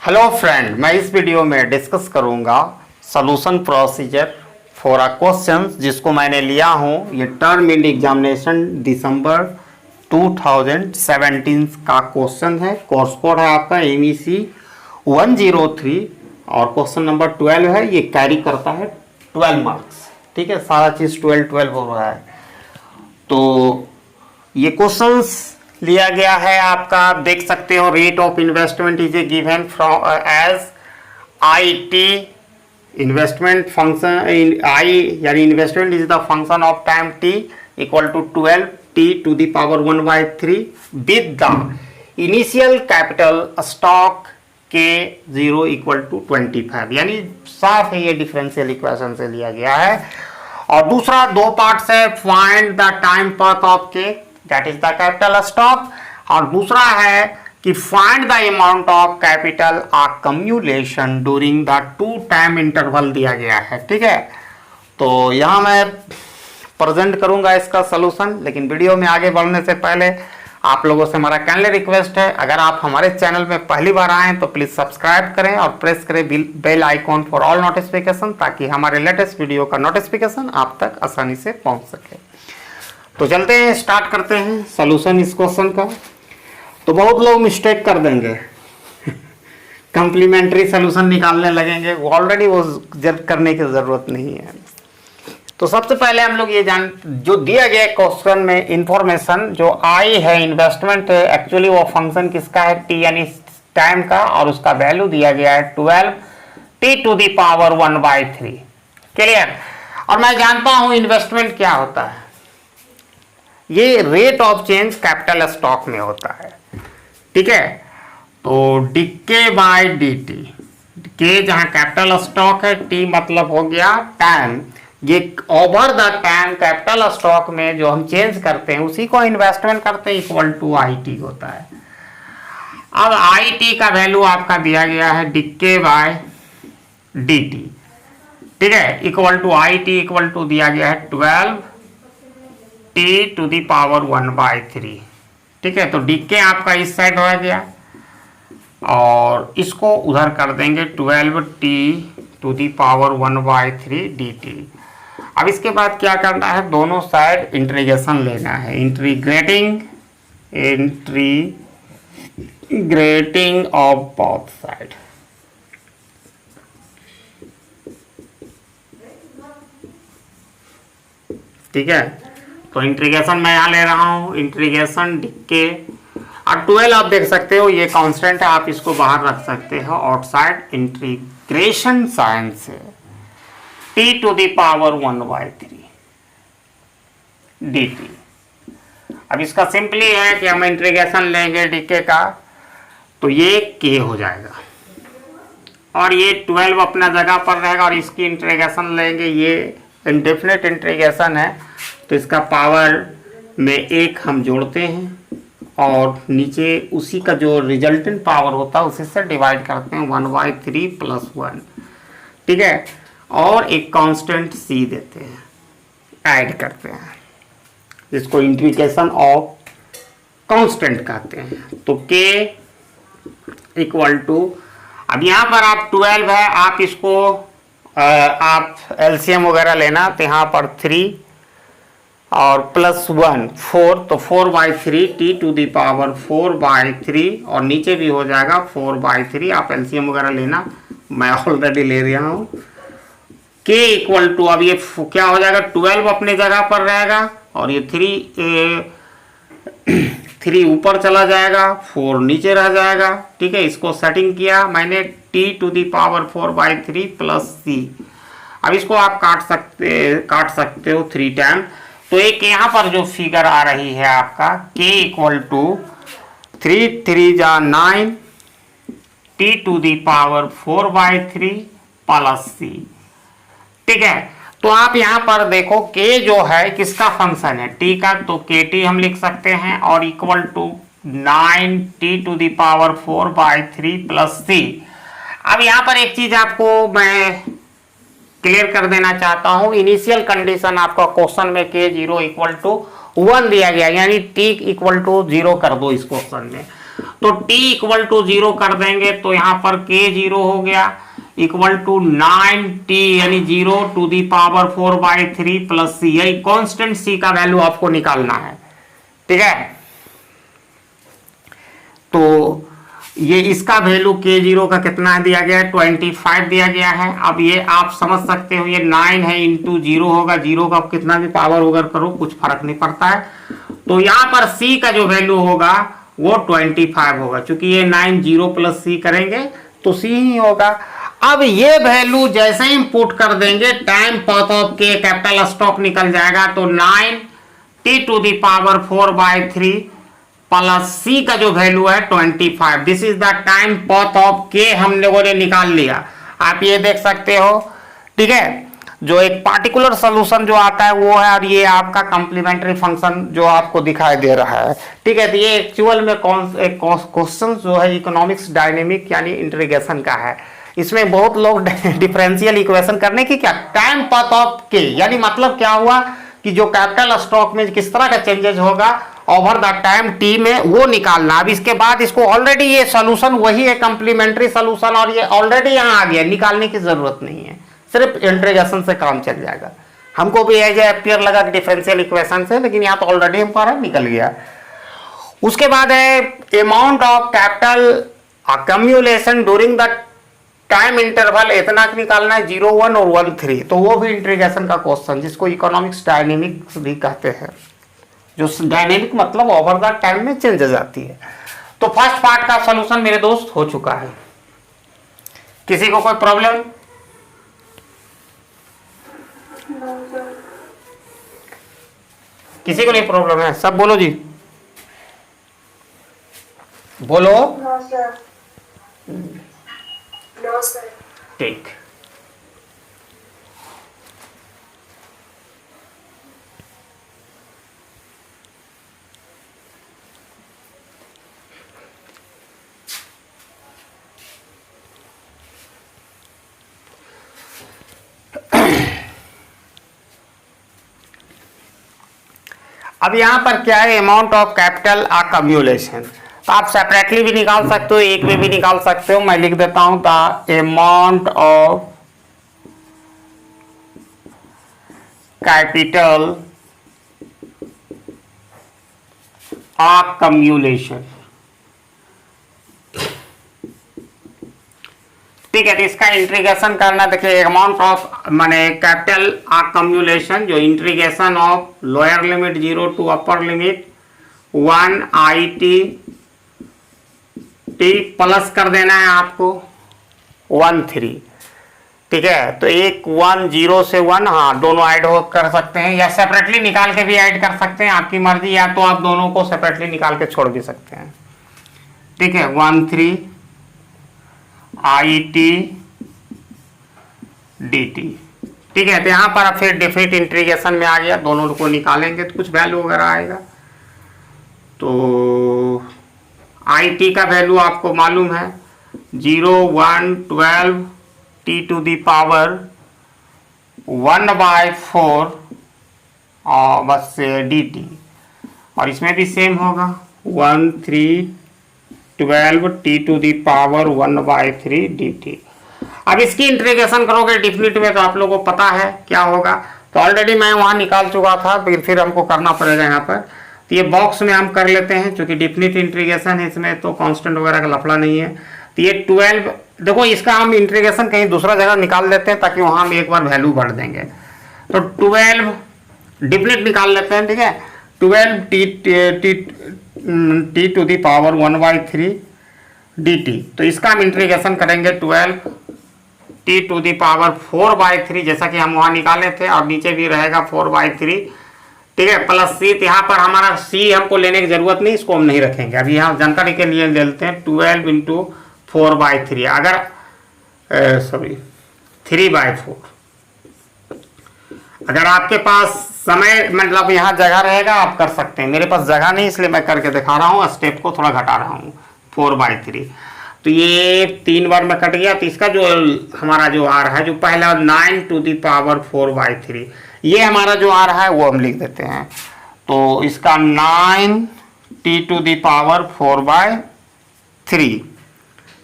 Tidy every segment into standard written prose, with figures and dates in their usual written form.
Hello friend, मैं इस video में डिस्कस करूंगा solution procedure for a question जिसको मैंने लिया हूं। ये टर्म इंड एग्जामिनेशन दिसंबर 2017 का क्वेश्चन है। कोर्स कोड है आपका MEC 103 और क्वेश्चन नंबर 12 है। ये कैरी करता है 12 मार्क्स। ठीक है, सारा चीज़ 12 हो रहा है। तो ये क्वेश्चंस लिया गया है आपका, आप देख सकते हो। Rate of investment is a given from as IT investment function I यानी investment is the function of time T equal to 12 T to the power 1/3 with the initial capital stock K 0 equal to 25। यानी साफ है, ये differential equation से लिया गया है। और दूसरा दो पार्ट्स है, find the time path of K that is the capital stock, और दूसरा है कि find the amount of capital accumulation during the 2 time interval दिया गया है। ठीक है, तो यहां मैं प्रेजेंट करूंगा इसका सॉल्यूशन। लेकिन वीडियो में आगे बढ़ने से पहले आप लोगों से हमारा काइंडली रिक्वेस्ट है, अगर आप हमारे चैनल में पहली बार आए हैं तो प्लीज सब्सक्राइब करें और प्रेस करें bell icon for all notification, ताकि हमारे लेटेस्ट वीडियो का नोटिफिकेशन आप तक आसानी से पहुंच सके। तो चलते हैं, स्टार्ट करते हैं सॉल्यूशन इस क्वेश्चन का। तो बहुत लोग मिस्टेक कर देंगे कंप्लीमेंट्री सॉल्यूशन निकालने लगेंगे, वो ऑलरेडी वो जब करने की जरूरत नहीं है। तो सबसे पहले हम लोग ये जो दिया गया क्वेश्चन में इंफॉर्मेशन जो आई है, इन्वेस्टमेंट है, एक्चुअली वो फंक्शन किसका है, T यानी टाइम का, और उसका वैल्यू दिया गया है 12 T to the power 1/3। Clear. और मैं जानता हूं इन्वेस्टमेंट क्या होता है, ये rate of change capital stock में होता है। ठीक है, तो डीके बाय dt, के जहां कैपिटल स्टॉक है, T मतलब हो गया टाइम, ये over the time capital stock में जो हम चेंज करते हैं उसी को इन्वेस्टमेंट करते हैं, इक्वल टू IT होता है। अब IT का वैल्यू आपका दिया गया है डीके बाय dt। ठीक है, equal to IT equal to दिया गया है 12 T टू द पावर 1/3। ठीक है, तो डीके आपका इस साइड हो गया और इसको उधर कर देंगे 12 T to the power 1/3 dt। अब इसके बाद क्या करना है, दोनों साइड इंटीग्रेशन लेना है, इंटीग्रेटिंग ऑफ बोथ साइड। ठीक है, तो इंटीग्रेशन मैं यहां ले रहा हूं, इंटीग्रेशन डीके, और 12 आप देख सकते हो ये कांस्टेंट है, आप इसको बाहर रख सकते हो आउटसाइड इंटीग्रेशन साइन से, T to the power 1/3 dt। अब इसका सिंपली है कि हम इंटीग्रेशन लेंगे डीके का, तो ये k हो जाएगा और ये 12 अपना जगह पर रहेगा, और इसकी इंटीग्रेशन लेंगे, ये इंडेफिनिट इंटीग्रेशन है, तो इसका पावर में 1 हम जोड़ते हैं और नीचे उसी का जो रिजल्टेंट पावर होता है उसी से डिवाइड करते हैं, 1/3 + 1। ठीक है, और एक कांस्टेंट C देते हैं, ऐड करते हैं, जिसको इंटीग्रेशन ऑफ कांस्टेंट कहते हैं। तो K इक्वल टू, अब यहाँ पर आप 12 है, आप इसको आप LCM वगैरह लेना, तो यहाँ पर 3 और +1 4, तो 4/3 T टू द पावर 4/3, और नीचे भी हो जाएगा 4/3। आप LCM वगैरह लेना, मैं ऑलरेडी ले रहा हूँ। K इक्वल टू, अब ये क्या हो जाएगा, 12 अपने जगह पर रहेगा और ये 3 ऊपर चला जाएगा, 4 नीचे रह जाएगा। ठीक है, इसको सेटिंग किया मैंने, T to the power 4/3 + C। अब इसको आप काट सकते हो 3 टाइम। तो एक यहाँ पर जो फिगर आ रही है आपका, K इक्वल टू 3 3 जा 9 T to the power 4/3 + C। ठीक है, तो आप यहाँ पर देखो K जो है किसका फंक्शन है, T का, तो KT हम लिख सकते हैं, और equal to 9 T to the power 4/3 + C। अब यहाँ पर एक चीज आपको मैं क्लियर कर देना चाहता हूं, इनिशियल कंडीशन आपका क्वेश्चन में K 0 इक्वल टू 1 दिया गया, यानी T इक्वल टू 0 कर दो इस क्वेश्चन में। तो t इक्वल टू 0 कर देंगे तो यहाँ पर k 0 हो गया इक्वल टू 9t यानी 0 टू दी पावर 4/3 प्लस c। यही कांस्टेंट c का वैल्यू आपको निकालना है, ठीक है। तो ये इसका वैल्यू k0 का कितना दिया गया है 25 दिया गया है। अब ये आप समझ सकते हो ये 9 है इंटू 0 होगा, 0 का कितना भी पावर होगा करो कुछ फर्क नहीं पड़ता है। तो यहाँ पर c का जो वैल्यू होगा वो 25 होगा, क्योंकि ये 9 0 प्लस c करेंगे तो c ही होगा। अब ये वैल्यू जैसे ही पुट कर देंगे time path of K capital stock निकल जाएगा, तो 9t to the power 4/3 plus C का जो वैल्यू है 25। This is the time path of K हम लोगों ने निकाल लिया, आप ये देख सकते हो, ठीक है। जो एक पार्टिकुलर सोल्यूशन जो आता है वो है, और ये आपका कॉम्प्लीमेंट्री फंक्शन जो आपको दिखाई दे रहा है, ठीक है। तो ये एक्चुअल में क्वेश्चन जो है इकोनॉमिक्स डायनेमिक यानी इंटीग्रेशन का है। इसमें बहुत लोग डिफरेंशियल इक्वेशन करने की क्या टाइम पाथ ऑफ के यानी मतलब क्या हुआ कि जो कैपिटल स्टॉक में किस तरह का चेंजेस होगा ओवर द टाइम टी में वो निकालना। अब इसके बाद इसको ऑलरेडी ये सोल्यूशन वही है कॉम्प्लीमेंट्री सोल्यूशन, और ये ऑलरेडी यहाँ आ गया, निकालने की जरूरत नहीं है, सिर्फ इंटीग्रेशन से काम चल जाएगा। हमको भी एज अपियर लगा डिफरेंशियल इक्वेशन से, लेकिन यहाँ तो ऑलरेडी हमारा निकल गया। उसके बाद है amount of capital accumulation during the time interval, इतना निकालना है 0, 1 और 1, 3। तो वो भी इंटीग्रेशन का क्वेश्चन जिसको इकोनॉमिक्स डायनेमिक्स भी कहते हैं, जो डायनेमिक मतलब ओवर द टाइम में चेंज जाती है। तो फर्स्ट पार्ट का सॉल्यूशन मेरे दोस्त हो चुका है। किसी को कोई प्रॉब्लम? किसी को नहीं प्रॉब्लम है? सब बोलो जी, बोलो। ठीक, अब यहां पर क्या है अमाउंट ऑफ कैपिटल अक्यूमुलेशन, तो आप सेपरेटली भी निकाल सकते हो, एक में भी निकाल सकते हो। मैं लिख देता हूं the amount of capital accumulation, ठीक है। तो इसका इंटीग्रेशन करना, देखिए अमाउंट ऑफ माने कैपिटल अक्यूमुलेशन जो integration of lower limit 0 to upper limit 1 IT T plus कर देना है आपको 1 3, ठीक है। तो एक 1 0 से 1, हाँ दोनों ऐड हो कर सकते हैं या सेपरेटली निकाल के भी ऐड कर सकते हैं, आपकी मर्जी, या तो आप दोनों को सेपरेटली निकाल के छोड़ भी सकते हैं, ठीक है। 1 3 IT DT, ठीक है। तो यहाँ पर फिर डिफरेंट इंटीग्रेशन में आ गया, दोनों को निकालेंगे तो कुछ वैल्यू वगैरह आएगा। तो IT का वैल्यू आपको मालूम है 0 1 12 T टू दी पावर 1/4 और बस DT, और इसमें भी सेम होगा 1 3 12 T to the power 1/3 DT। अब इसकी इंटीग्रेशन करोगे डिफिनिट में तो आप लोगों को पता है क्या होगा, तो ऑलरेडी मैं वहां निकाल चुका था, फिर हमको करना पड़ेगा यहाँ पर। तो ये बॉक्स में हम कर लेते हैं, क्योंकि डिफिनिट इंटीग्रेशन है, इसमें तो कांस्टेंट वगैरह का लफड़ा नहीं है। तो ये 12, देखो इसका हम इंटीग्रेशन कहीं दूसरा जगह निकाल लेते हैं ताकि वहां हम एक बार वैल्यू भर देंगे। तो 12 डिफिनिट निकाल लेते हैं, ठीक है। 12 T to the power 1/3 DT, तो इसका हम इंटीग्रेशन करेंगे 12 T टू दी पावर 4/3, जैसा कि हम वहां निकाले थे, और नीचे भी रहेगा 4/3, ठीक है, प्लस C। यहाँ पर हमारा C हमको लेने की जरूरत नहीं, इसको हम नहीं रखेंगे, अभी यहाँ जानकारी के लिए ले लेते हैं 12 इंटू 4/3, अगर 3/4। अगर आपके पास समय मतलब यहाँ जगह रहेगा आप कर सकते हैं, मेरे पास जगह नहीं इसलिए मैं करके दिखा रहा हूँ, स्टेप को थोड़ा घटा रहा हूँ। 4/3, तो ये 3 बार में कट गया, तो इसका जो हमारा जो आ रहा है जो पहला 9 टू दी पावर 4/3, ये हमारा जो आ रहा है वो हम लिख देते हैं। तो इसका 9 T टू दी पावर 4/3, 3,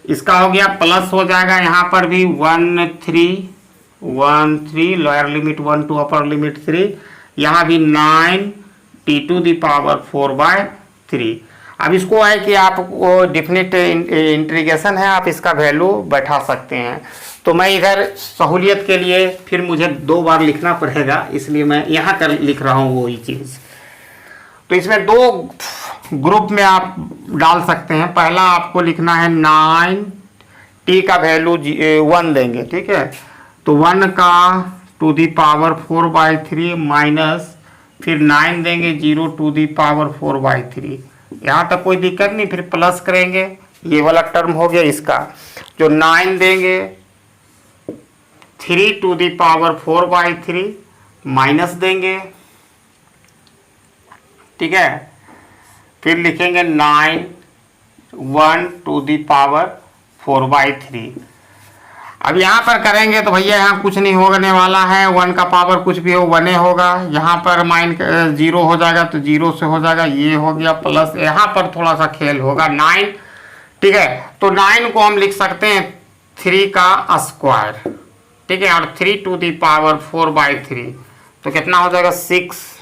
इसका हो गया प्लस हो जाएगा यहाँ पर भी 1 3 lower limit 1 to upper limit 3, यहाँ भी 9 t⁴/3। अब इसको है कि आप वो डिफिनिट इंटीग्रेशन है, आप इसका वैल्यू बैठा सकते हैं। तो मैं इधर सहूलियत के लिए फिर मुझे 2 बार लिखना पड़ेगा, इसलिए मैं यहाँ कर लिख रहा हूँ वही चीज़। तो इसमें 2 ग्रुप में आप डाल सकते हैं। पहला आपको लिखना है 9 t का वैल्यू 1 देंगे, ठीक है। तो 1 का (4/3) माइनस फिर 9 देंगे 0 (4/3). यहाँ तक कोई दिक्कत नहीं, फिर प्लस करेंगे, ये वाला टर्म हो गया इसका। जो 9 देंगे 3 (4/3) माइनस देंगे, ठीक है। फिर लिखेंगे 9 1 (4/3). अब यहाँ पर करेंगे तो भैया यहाँ कुछ नहीं होने वाला है, 1 का पावर कुछ भी हो 1 होगा। यहाँ पर -0 हो जाएगा तो 0 से हो जाएगा, ये हो गया प्लस। यहाँ पर थोड़ा सा खेल होगा 9, ठीक है। तो 9 को हम लिख सकते हैं 3 का स्क्वायर, ठीक है, और 3 (4/3) तो कितना हो जाएगा 6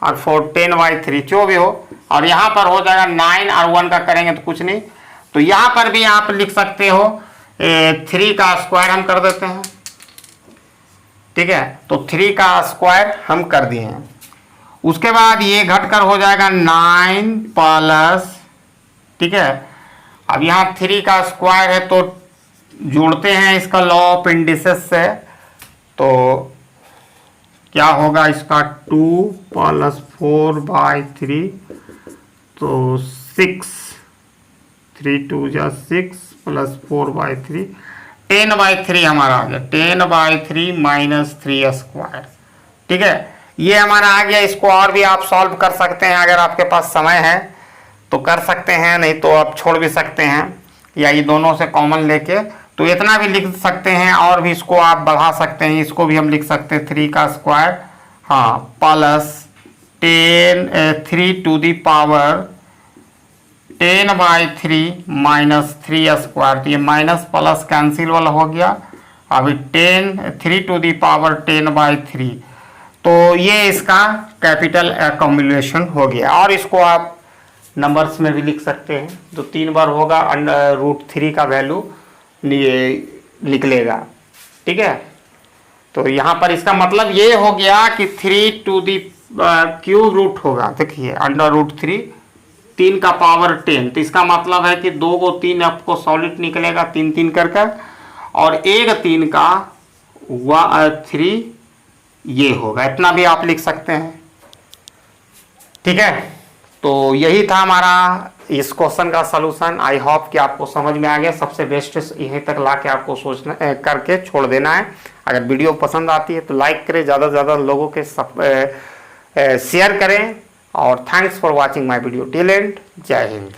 और 4 10/3 जो भी हो। और यहाँ पर हो जाएगा 9 और 1 का करेंगे तो कुछ नहीं। तो यहाँ पर भी आप लिख सकते हो 3 का स्क्वायर हम कर देते हैं, ठीक है। तो 3 का स्क्वायर हम कर दिए हैं। उसके बाद ये घटकर हो जाएगा 9 प्लस, ठीक है। अब यहाँ 3 का स्क्वायर है तो जोड़ते हैं इसका लॉ ऑफ इंडिसेस से, तो क्या होगा इसका 2 + 4/3 तो 6, 3 2 6 + 4/3 10/3 हमारा आ गया, 10/3 माइनस 3 स्क्वायर, ठीक है। ये हमारा आ गया। इसको और भी आप सॉल्व कर सकते हैं, अगर आपके पास समय है तो कर सकते हैं, नहीं तो आप छोड़ भी सकते हैं, या ये दोनों से कॉमन लेके तो इतना भी लिख सकते हैं। और भी इसको आप बढ़ा सकते हैं, इसको भी हम लिख सकते हैं 3 का स्क्वायर, हाँ, प्लस 10/3 माइनस 3 स्क्वायर। तो ये माइनस प्लस कैंसिल वाला हो गया। अभी 3 तो ये इसका कैपिटल एक्यूमुलेशन हो गया। और इसको आप नंबर्स में भी लिख सकते हैं, जो 3 बार होगा √3 का वैल्यू निकलेगा, ठीक है। तो यहाँ पर इसका मतलब ये हो गया कि 3³ रूट होगा, देखिए √3, 3 का पावर 10। तो इसका मतलब है कि 2 को 3 आपको सॉलिड निकलेगा 3 कर कर, और 1 3 का 3 ये होगा। इतना भी आप लिख सकते हैं, ठीक है। तो यही था हमारा इस क्वेश्चन का सलूशन। आई होप कि आपको समझ में आ गया। सबसे बेस्ट यहीं तक ला के आपको सोचना करके छोड़ देना है। अगर वीडियो पसंद आती है तो लाइक करें, ज़्यादा से ज़्यादा लोगों के शेयर करें। और thanks for watching my video till and. जय हिंद।